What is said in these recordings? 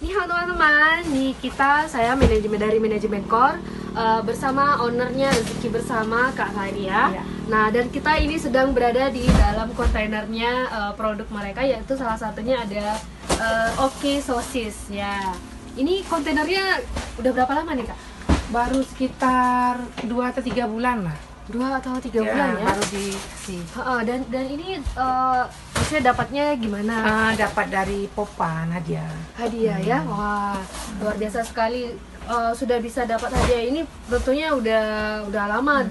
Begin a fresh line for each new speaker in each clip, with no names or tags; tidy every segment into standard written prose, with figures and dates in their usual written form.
Nih teman-teman, saya dari manajemen core bersama ownernya Rezeki bersama Kak Faria. Nah, dan kita ini sedang berada di dalam kontainernya produk mereka, yaitu salah satunya ada Oke Sosis ya. Ini kontainernya udah berapa lama nih Kak?
Baru sekitar 2 atau 3 bulan lah.
2 atau 3 bulan ya?
Baru dikasih.
Dan ini maksudnya dapatnya gimana?
Dapat dari Popa Nadia.
Hadiah ya? Wah, luar biasa sekali. Sudah bisa dapat hadiah ini tentunya udah lama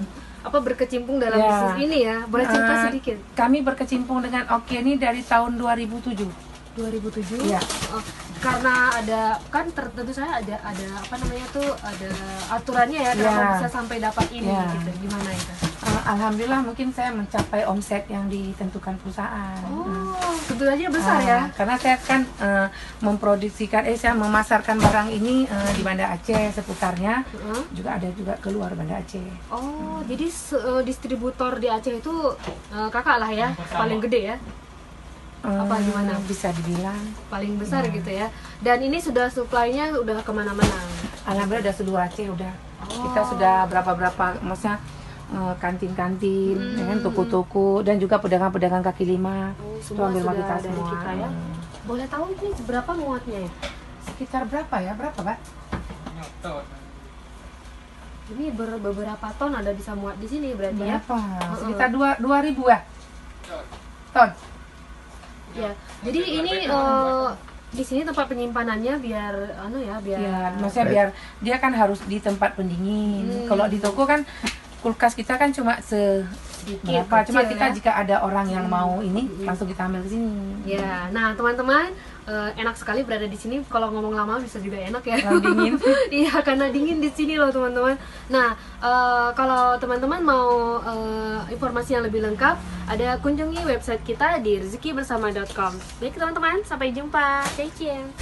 berkecimpung dalam bisnis ini ya. Boleh cerita sedikit?
Kami berkecimpung dengan Oke ini dari tahun 2007.
2007?
Iya.
Karena ada kan tentu saya ada ada aturannya ya, kenapa bisa sampai dapat ini gitu. Gimana itu?
Alhamdulillah mungkin saya mencapai omset yang ditentukan perusahaan.
Tentu aja besar ya.
Karena saya kan saya memasarkan barang ini di Banda Aceh seputarnya, juga ada juga keluar Banda Aceh.
Jadi distributor di Aceh itu kakak lah ya, paling gede ya? Apa gimana?
Bisa dibilang
paling besar gitu ya. Dan ini sudah supply-nya udah kemana-mana?
Alhamdulillah udah seluruh Aceh udah. Kita sudah berapa maksudnya kantin-kantin, dengan toko-toko dan juga pedagang-pedagang kaki lima.
Semua sudah dari kita ya. Boleh tahu ini berapa muatnya ya?
Sekitar berapa ya? Berapa, Pak?
Ini beberapa ton ada bisa muat di sini berarti ya?
Sekitar 2.000 ya? Ton.
Ya, jadi ini di sini tempat penyimpanannya biar
maksudnya biar dia kan harus di tempat pendingin. Kalau di toko kan kulkas kita kan cuma sedikit, cuma kita jika ada orang yang mau ini langsung kita ambil ke sini.
Ya, nah teman-teman enak sekali berada di sini. Kalau ngomong lama bisa juga enak ya.
Karena dingin.
Iya, karena dingin di sini loh teman-teman. Nah, kalau teman-teman mau informasi yang lebih lengkap, ada kunjungi website kita di rezekibersama.com. Baik teman-teman, sampai jumpa. Stay tuned.